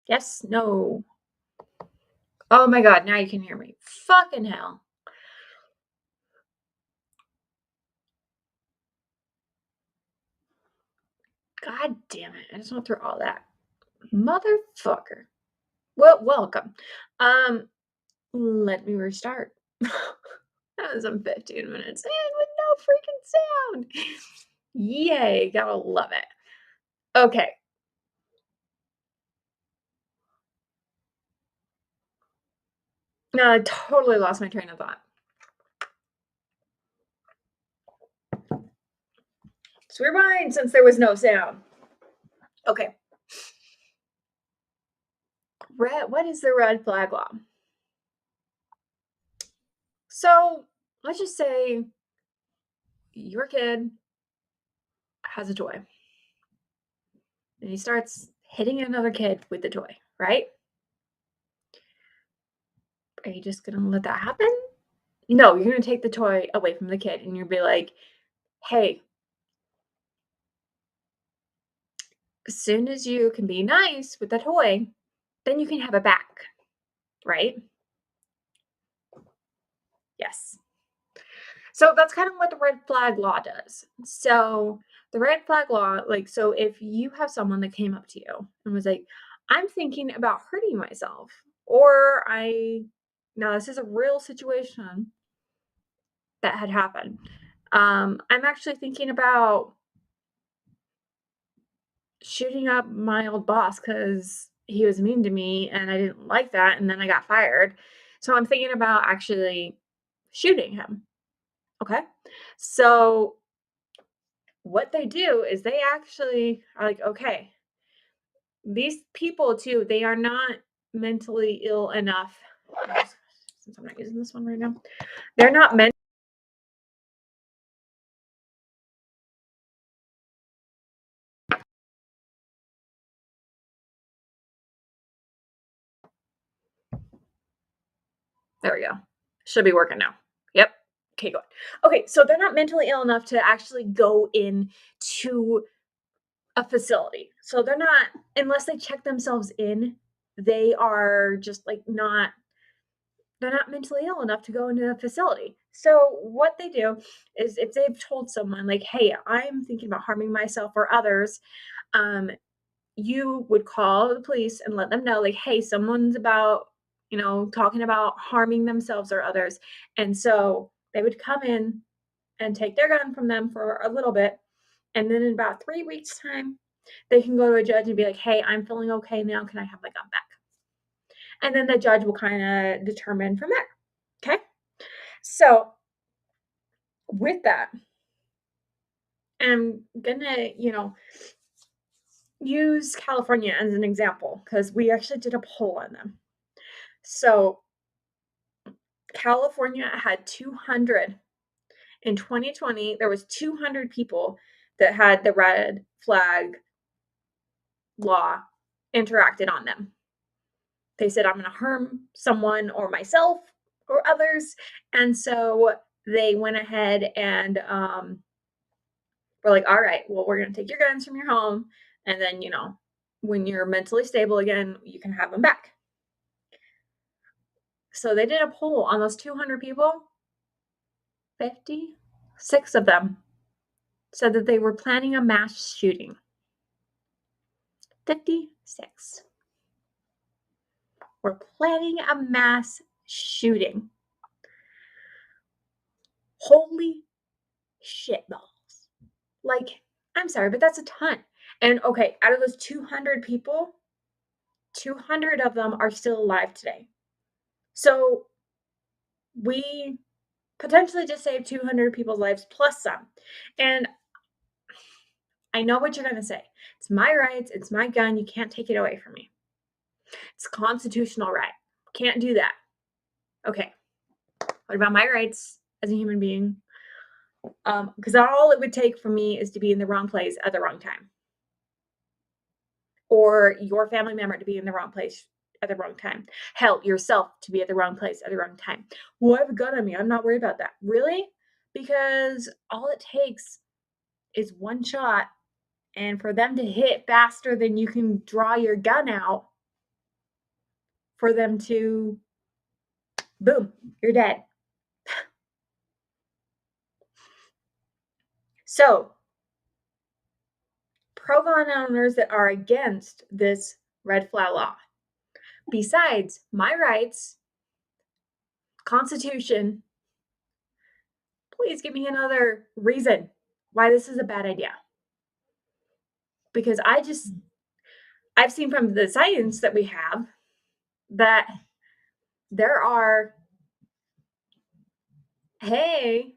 Yes, no. Oh my god, now you can hear me. Fucking hell. God damn it. I just went through all that. Motherfucker. Well, welcome. Um, Let me restart. That was some 15 minutes in with no freaking sound. Yay, gotta love it. Okay. No, I totally lost my train of thought. So rewind since there was no sound. Okay. What is the red flag law? So let's just say your kid has a toy and he starts hitting another kid with the toy, right? Are you just gonna let that happen? No, you're gonna take the toy away from the kid and you'll be like, hey, as soon as you can be nice with the toy, then you can have it back, right? Yes. So that's kind of what the red flag law does. So the red flag law, like, so if you have someone that came up to you and was like, I'm thinking about hurting myself, or now this is a real situation that had happened. I'm actually thinking about shooting up my old boss because he was mean to me and I didn't like that. And then I got fired. So I'm thinking about actually shooting him. Okay. So what they do is they actually are like, okay, these people too, they are not mentally ill enough. Since I'm not using this one right now, they're not meant. There we go. Should be working now. Yep. Okay, good. Okay, so they're not mentally ill enough to actually go in to a facility. So they're not, unless they check themselves in, they are just like not, they're not mentally ill enough to go into a facility. So what they do is if they've told someone like, hey, I'm thinking about harming myself or others, um, you would call the police and let them know, like, hey, someone's about, talking about harming themselves or others. And so they would come in and take their gun from them for a little bit. And then in about 3 weeks' time, they can go to a judge and be like, hey, I'm feeling okay now. Can I have my gun back? And then the judge will kind of determine from there. Okay. So with that, I'm gonna, use California as an example because we actually did a poll on them. So California had 200 in 2020. There was 200 people that had the red flag law interacted on them. They said, I'm going to harm someone or myself or others. And so they went ahead and were like, all right, well, we're going to take your guns from your home. And then, when you're mentally stable again, you can have them back. So they did a poll on those 200 people. 56 of them said that they were planning a mass shooting. 56 were planning a mass shooting. Holy shit balls. Like, I'm sorry, but that's a ton. And okay, out of those 200 people, 200 of them are still alive today. So we potentially just saved 200 people's lives plus some. And I know what you're going to say. It's my rights, it's my gun, you can't take it away from me. It's a constitutional right. Can't do that. Okay. What about my rights as a human being? Because all it would take for me is to be in the wrong place at the wrong time, or your family member to be in the wrong place at the wrong time. Hell, yourself to be at the wrong place at the wrong time. Well, I have a gun on me. I'm not worried about that. Really? Because all it takes is one shot, and for them to hit faster than you can draw your gun out, for them to, boom, you're dead. So, pro-gun owners that are against this red flag law, besides my rights, Constitution, please give me another reason why this is a bad idea. Because I've seen from the science that we have that there are, hey,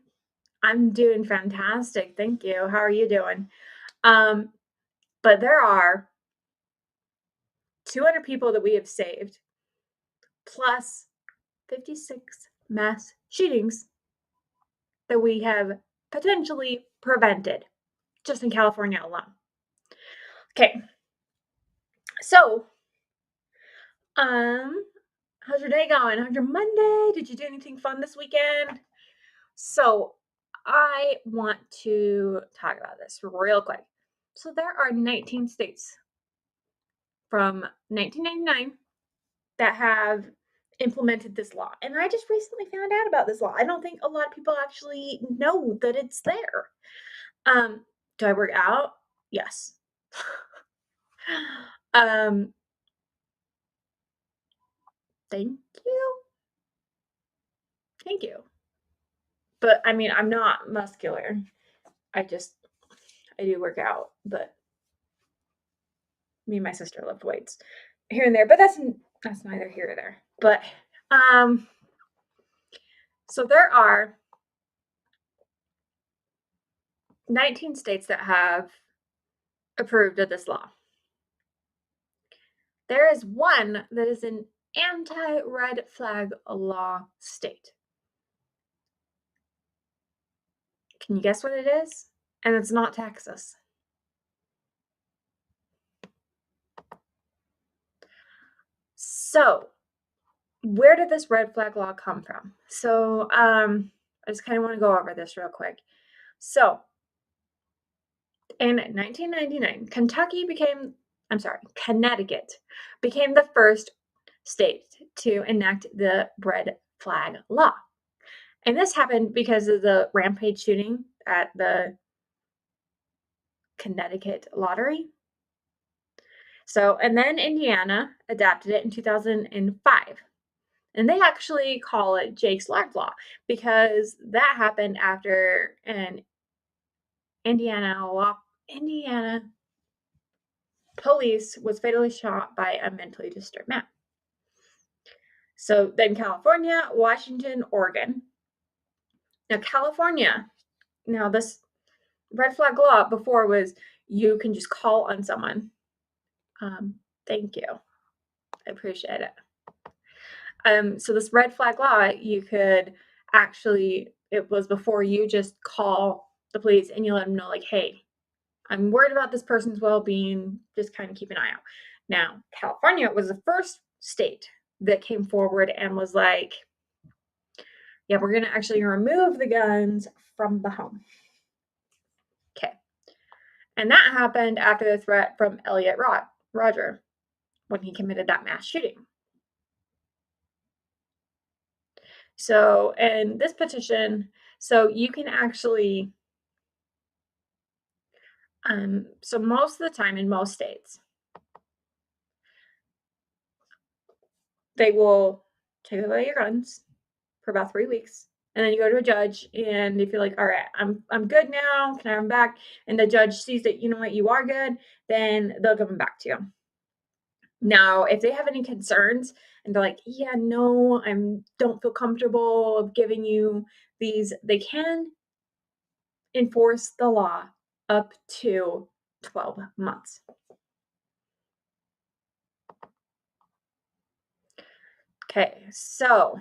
I'm doing fantastic. Thank you. How are you doing? But there are 200 people that we have saved, plus 56 mass shootings that we have potentially prevented just in California alone. Okay. So, how's your day going? How's your Monday? Did you do anything fun this weekend? So, I want to talk about this real quick. So, there are 19 states from 1999 that have implemented this law. And I just recently found out about this law. I don't think a lot of people actually know that it's there. Do I work out? Yes. Thank you. Thank you. But I mean, I'm not muscular. I do work out, but me and my sister lift weights here and there, but that's neither here nor there. But so there are 19 states that have approved of this law. There is one that is an anti-red flag law state. Can you guess what it is? And it's not Texas. So, where did this red flag law come from? So, I just kind of want to go over this real quick. So, in 1999, Connecticut became the first state to enact the red flag law. And this happened because of the rampage shooting at the Connecticut lottery. So, and then Indiana adopted it in 2005. And they actually call it Jake's Large Law because that happened after an Indiana police was fatally shot by a mentally disturbed man. So then California, Washington, Oregon. Now California, this red flag law before was you can just call on someone. Thank you. I appreciate it. So this red flag law, you could actually, it was before you just call the police and you let them know, like, hey, I'm worried about this person's well-being, just kind of keep an eye out. Now, California was the first state that came forward and was like, yeah, we're going to actually remove the guns from the home. Okay. And that happened after the threat from Elliot Rodger when he committed that mass shooting. So, and this petition, so you can actually, so most of the time in most states, they will take away your guns for about 3 weeks. And then you go to a judge, and if you're like, all right, I'm good now, can I have them back? And the judge sees that, you know what, you are good, then they'll give them back to you. Now, if they have any concerns and they're like, yeah, no, I don't feel comfortable of giving you these, they can enforce the law up to 12 months. Okay, so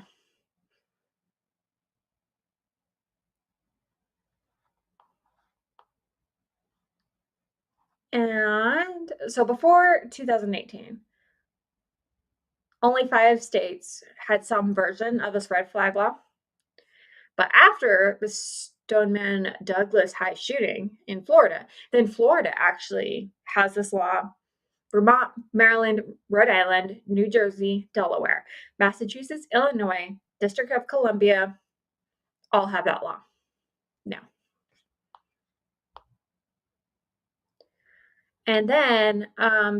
and so before 2018, only 5 states had some version of this red flag law. But after the Stoneman Douglas High shooting in Florida, then Florida actually has this law Vermont, Maryland, Rhode Island, New Jersey, Delaware, Massachusetts, Illinois, District of Columbia all have that law now. And then,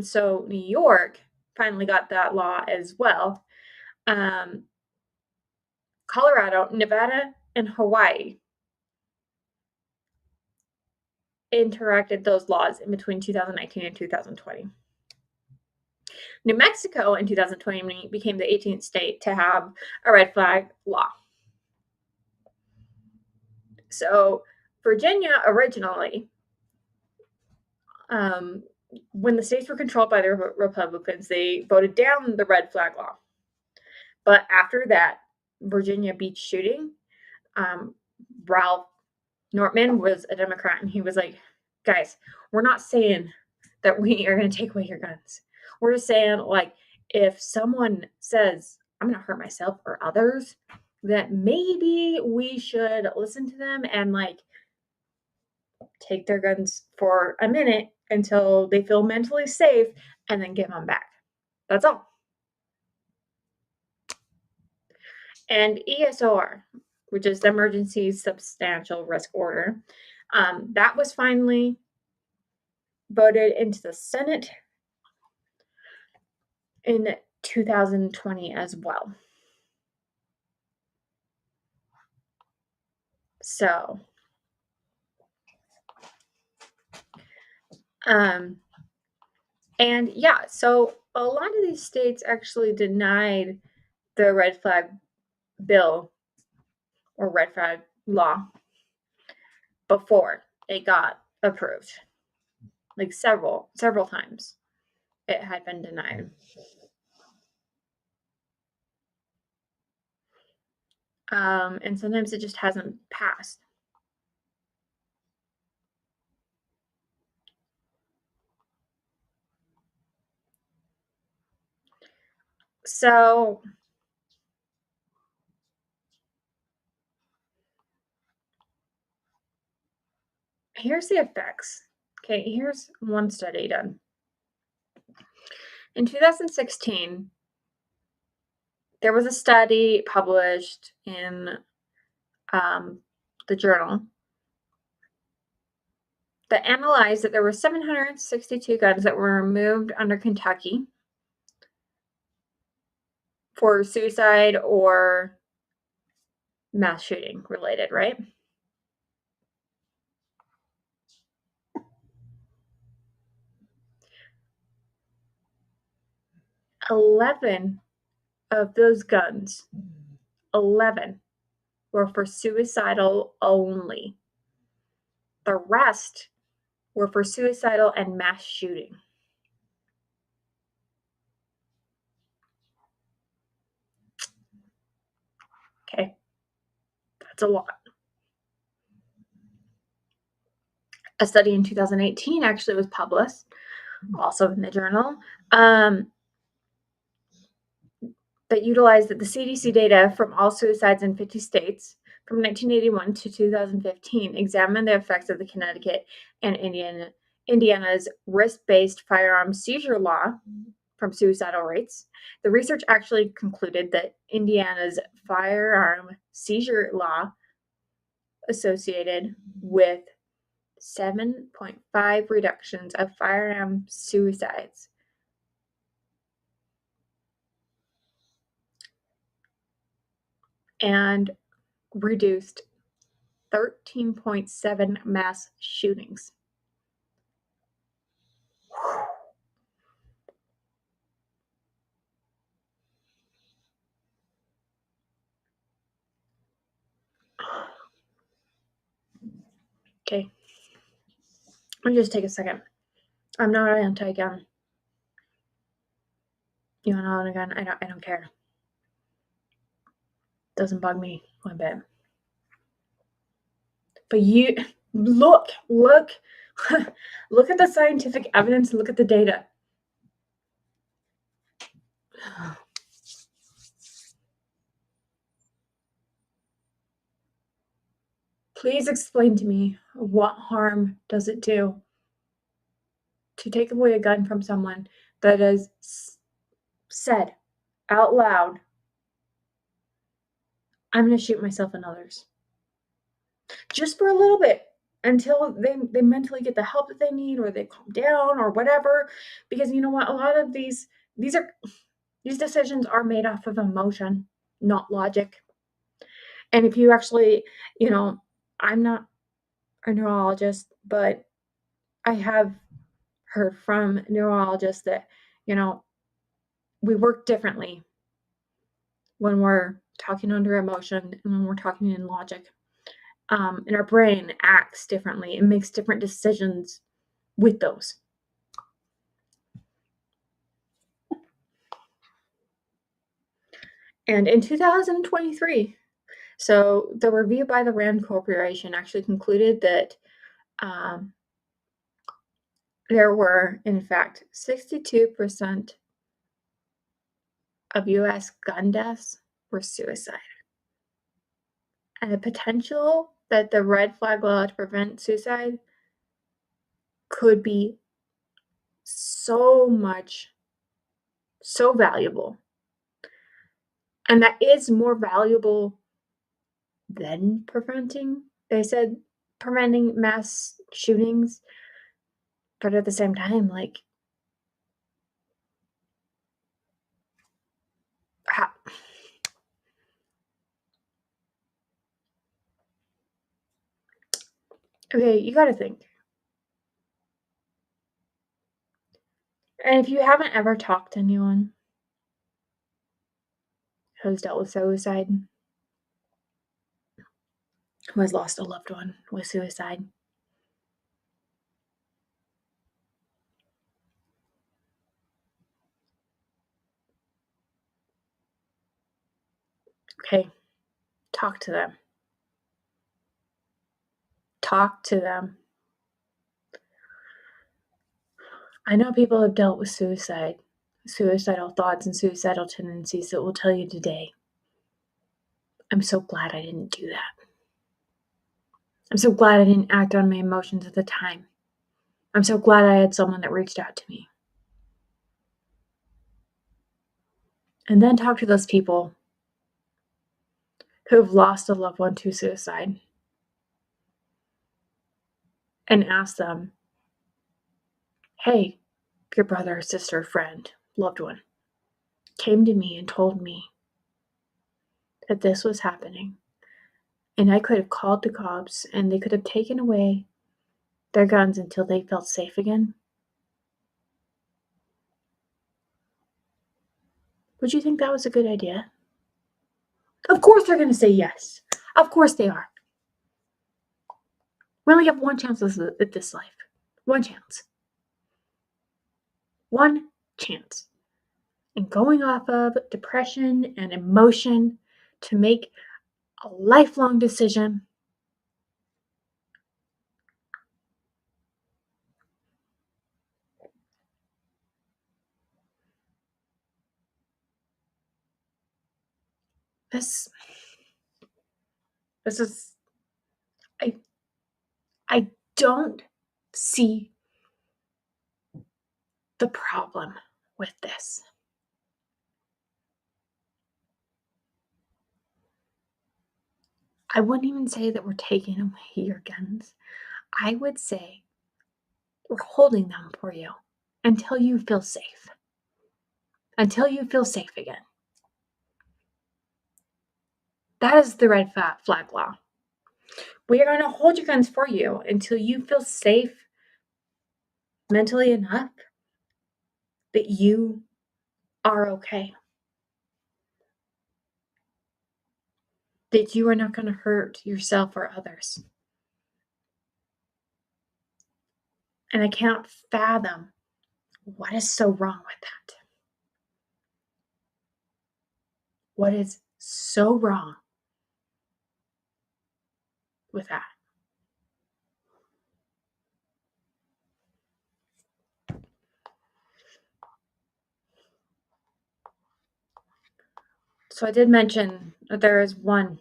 so New York finally got that law as well. Colorado, Nevada, and Hawaii interacted those laws in between 2019 and 2020. New Mexico in 2020 became the 18th state to have a red flag law. So Virginia originally, when the states were controlled by the Republicans, they voted down the red flag law. But after that Virginia Beach shooting, Ralph Northam was a Democrat, and he was like, guys, we're not saying that we are going to take away your guns. We're just saying, like, if someone says, I'm going to hurt myself or others, that maybe we should listen to them and, like, take their guns for a minute until they feel mentally safe and then give them back. That's all. And ESOR, which is the Emergency Substantial Risk Order, that was finally voted into the Senate in 2020 as well. So, and yeah, so a lot of these states actually denied the red flag bill or red flag law before it got approved. Like several times it had been denied. And sometimes it just hasn't passed. So here's the effects. Okay, here's one study done. In 2016, there was a study published in the journal that analyzed that there were 762 guns that were removed under Kentucky for suicide or mass shooting related, right? Eleven of those guns, 11 were for suicidal only. The rest were for suicidal and mass shooting. Okay, that's a lot. A study in 2018 actually was published, also in the journal, that utilized the CDC data from all suicides in 50 states from 1981 to 2015, examined the effects of the Connecticut and Indiana's risk-based firearm seizure law from suicidal rates. The research actually concluded that Indiana's firearm seizure law associated with 7.5 reductions of firearm suicides. And reduced 13.7 mass shootings. Okay. Let me just take a second. I'm not anti-gun. You want to own a gun? I don't care. Doesn't bug me one bit. But you look at the scientific evidence and look at the data. Please explain to me, what harm does it do to take away a gun from someone that is said out loud, I'm going to shoot myself and others. Just for a little bit until they mentally get the help that they need or they calm down or whatever. Because you know what? A lot of these decisions are made off of emotion, not logic. And if you actually, I'm not a neurologist, but I have heard from neurologists that, we work differently when we're talking under emotion and when we're talking in logic. And our brain acts differently and makes different decisions with those. And in 2023, so the review by the Rand Corporation actually concluded that there were, in fact, 62% of U.S. gun deaths were suicide. And the potential that the red flag law to prevent suicide could be so valuable. And that is more valuable than preventing. They said preventing mass shootings, but at the same time, like, okay, you got to think. And if you haven't ever talked to anyone who's dealt with suicide, who has lost a loved one with suicide, okay, talk to them. Talk to them. I know people have dealt with suicide, suicidal thoughts and suicidal tendencies that will tell you today, I'm so glad I didn't do that. I'm so glad I didn't act on my emotions at the time. I'm so glad I had someone that reached out to me. And then talk to those people who have lost a loved one to suicide and ask them, hey, your brother, sister, friend, loved one came to me and told me that this was happening. And I could have called the cops and they could have taken away their guns until they felt safe again. Would you think that was a good idea? Of course they're going to say yes. Of course they are. We only have one chance at this life. One chance. One chance. And going off of depression and emotion to make a lifelong decision, this is, I don't see the problem with this. I wouldn't even say that we're taking away your guns. I would say we're holding them for you until you feel safe. Until you feel safe again. That is the red flag law. We are going to hold your guns for you until you feel safe mentally enough that you are okay. That you are not going to hurt yourself or others. And I can't fathom what is so wrong with that. What is so wrong with that? So I did mention that there is one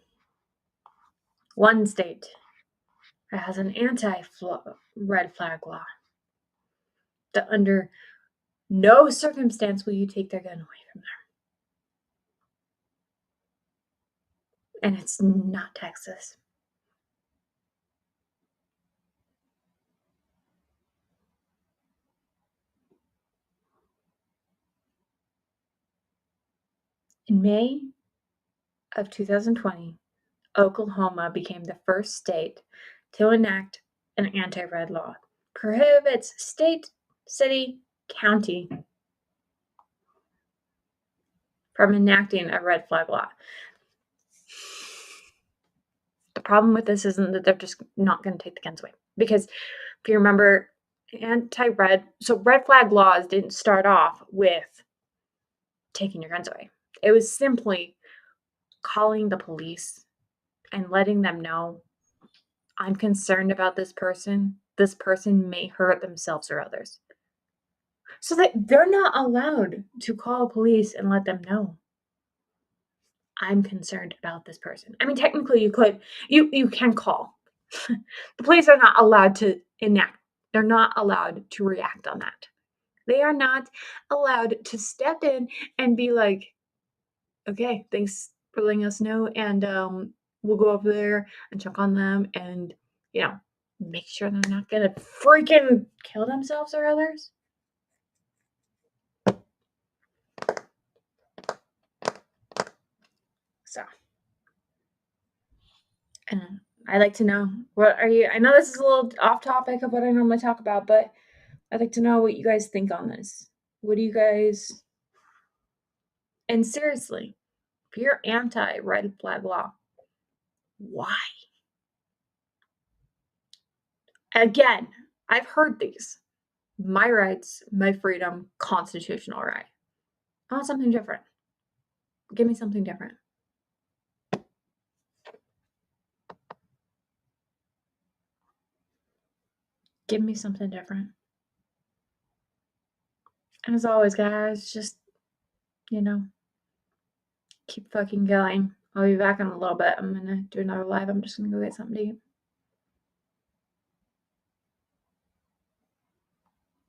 state that has an anti-red flag law that under no circumstance will you take their gun away from them. And it's not Texas. In May of 2020, Oklahoma became the first state to enact an anti-red law. Prohibits state, city, county from enacting a red flag law. The problem with this isn't that they're just not going to take the guns away. Because if you remember, red flag laws didn't start off with taking your guns away. It was simply calling the police and letting them know, I'm concerned about this person. This person may hurt themselves or others. So that they're not allowed to call police and let them know, I'm concerned about this person. I mean, technically you can call. The police are not allowed to enact. They're not allowed to react on that. They are not allowed to step in and be like, okay, thanks for letting us know, and we'll go over there and check on them and, make sure they're not gonna freaking kill themselves or others. So, and I'd like to know, I know this is a little off topic of what I normally talk about, but I'd like to know what you guys think on this. What do you guys, and seriously, if you're anti-red flag law, why? Again, I've heard these. My rights, my freedom, constitutional right. I want something different. Give me something different. Give me something different. And as always, guys, just, keep fucking going. I'll be back in a little bit. I'm gonna do another live. I'm just gonna go get something to eat.